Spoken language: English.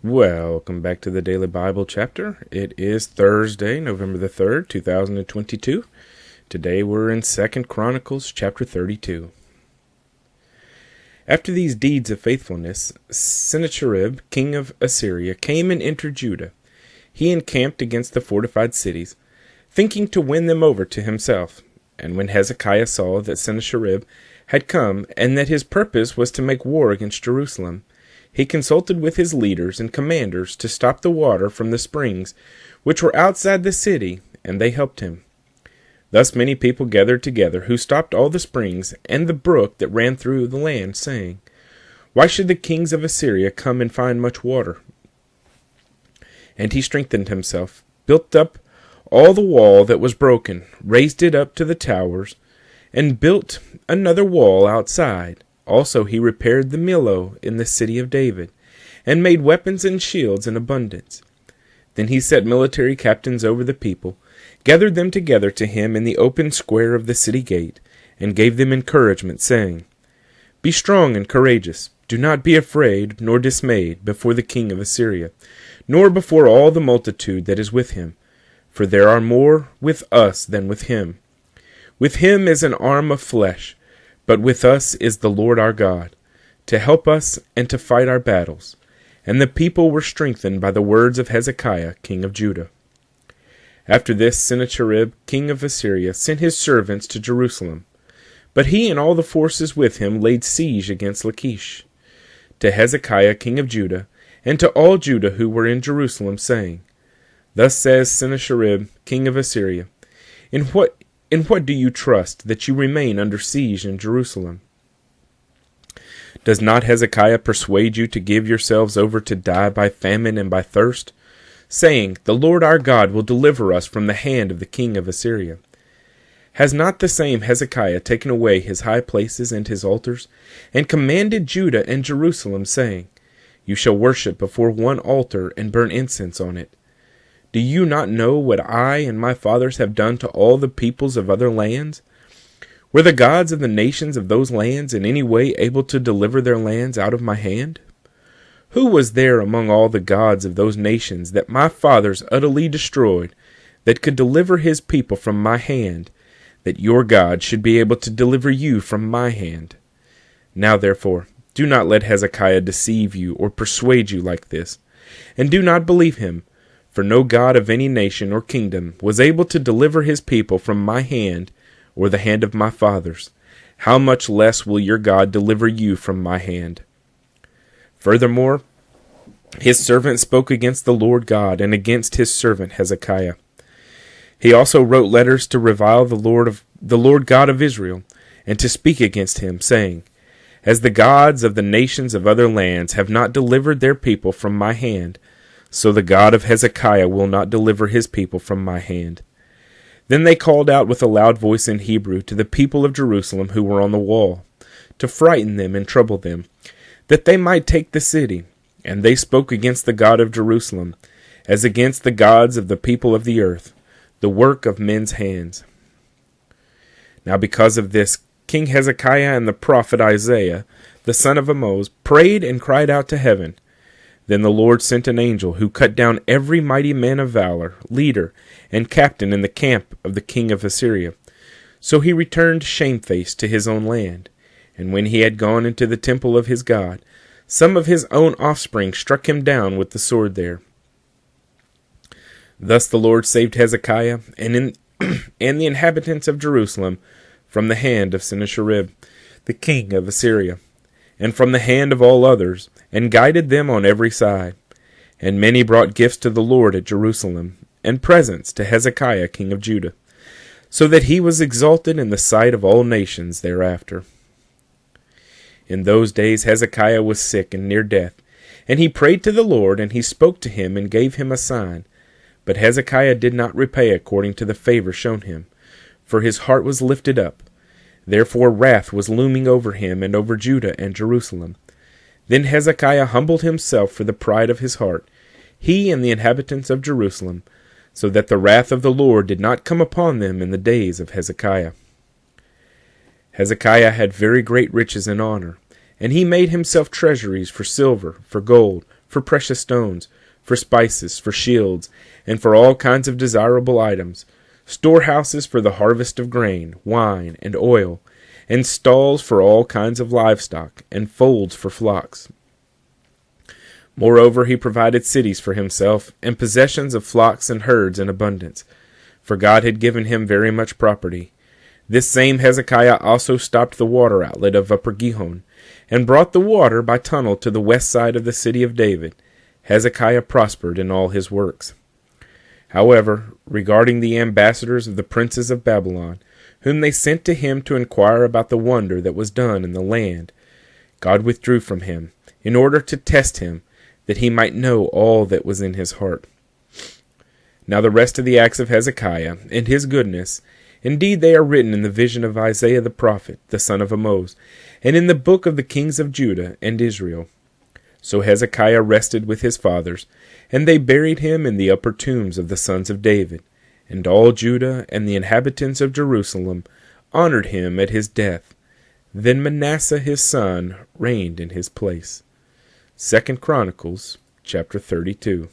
Welcome back to the Daily Bible Chapter. It is Thursday, November the 3rd, 2022. Today we're in 2 Chronicles chapter 32. After these deeds of faithfulness, Sennacherib, king of Assyria, came and entered Judah. He encamped against the fortified cities, thinking to win them over to himself. And when Hezekiah saw that Sennacherib had come, and that his purpose was to make war against Jerusalem, he consulted with his leaders and commanders to stop the water from the springs which were outside the city, and they helped him. Thus many people gathered together, who stopped all the springs and the brook that ran through the land, saying, "Why should the kings of Assyria come and find much water?" And he strengthened himself, built up all the wall that was broken, raised it up to the towers, and built another wall outside. Also he repaired the Millo in the city of David, and made weapons and shields in abundance. Then he set military captains over the people, gathered them together to him in the open square of the city gate, and gave them encouragement, saying, "Be strong and courageous. Do not be afraid nor dismayed before the king of Assyria, nor before all the multitude that is with him. For there are more with us than with him. With him is an arm of flesh, but with us is the Lord our God, to help us and to fight our battles." And the people were strengthened by the words of Hezekiah, king of Judah. After this, Sennacherib, king of Assyria, sent his servants to Jerusalem. But he and all the forces with him laid siege against Lachish, to Hezekiah, king of Judah, and to all Judah who were in Jerusalem, saying, "Thus says Sennacherib, king of Assyria, In what do you trust, that you remain under siege in Jerusalem? Does not Hezekiah persuade you to give yourselves over to die by famine and by thirst, saying, 'The Lord our God will deliver us from the hand of the king of Assyria'? Has not the same Hezekiah taken away his high places and his altars, and commanded Judah and Jerusalem, saying, 'You shall worship before one altar and burn incense on it'? Do you not know what I and my fathers have done to all the peoples of other lands? Were the gods of the nations of those lands in any way able to deliver their lands out of my hand? Who was there among all the gods of those nations that my fathers utterly destroyed, that could deliver his people from my hand, that your God should be able to deliver you from my hand? Now therefore, do not let Hezekiah deceive you or persuade you like this, and do not believe him. For no god of any nation or kingdom was able to deliver his people from my hand or the hand of my fathers. How much less will your God deliver you from my hand? Furthermore, his servant spoke against the Lord God and against his servant Hezekiah. He also wrote letters to revile the Lord God of Israel, and to speak against him, saying, "As the gods of the nations of other lands have not delivered their people from my hand, so the God of Hezekiah will not deliver his people from my hand." Then they called out with a loud voice in Hebrew to the people of Jerusalem who were on the wall, to frighten them and trouble them, that they might take the city. And they spoke against the God of Jerusalem, as against the gods of the people of the earth, the work of men's hands. Now because of this, King Hezekiah and the prophet Isaiah, the son of Amoz, prayed and cried out to heaven. Then the Lord sent an angel who cut down every mighty man of valor, leader, and captain in the camp of the king of Assyria. So he returned shamefaced to his own land. And when he had gone into the temple of his God, some of his own offspring struck him down with the sword there. Thus the Lord saved Hezekiah and the inhabitants of Jerusalem from the hand of Sennacherib, the king of Assyria, and from the hand of all others, and guided them on every side. And many brought gifts to the Lord at Jerusalem, and presents to Hezekiah king of Judah, so that he was exalted in the sight of all nations thereafter. In those days Hezekiah was sick and near death, and he prayed to the Lord, and he spoke to him and gave him a sign. But Hezekiah did not repay according to the favor shown him, for his heart was lifted up. Therefore wrath was looming over him and over Judah and Jerusalem. Then Hezekiah humbled himself for the pride of his heart, he and the inhabitants of Jerusalem, so that the wrath of the Lord did not come upon them in the days of Hezekiah. Hezekiah had very great riches and honor, and he made himself treasuries for silver, for gold, for precious stones, for spices, for shields, and for all kinds of desirable items, storehouses for the harvest of grain, wine, and oil, and stalls for all kinds of livestock, and folds for flocks. Moreover, he provided cities for himself, and possessions of flocks and herds in abundance, for God had given him very much property. This same Hezekiah also stopped the water outlet of Upper Gihon, and brought the water by tunnel to the west side of the city of David. Hezekiah prospered in all his works. However, regarding the ambassadors of the princes of Babylon, whom they sent to him to inquire about the wonder that was done in the land, God withdrew from him, in order to test him, that he might know all that was in his heart. Now the rest of the acts of Hezekiah, and his goodness, indeed they are written in the vision of Isaiah the prophet, the son of Amoz, and in the book of the kings of Judah and Israel. So Hezekiah rested with his fathers, and they buried him in the upper tombs of the sons of David, and all Judah and the inhabitants of Jerusalem honored him at his death. Then Manasseh his son reigned in his place. 2 Chronicles chapter 32.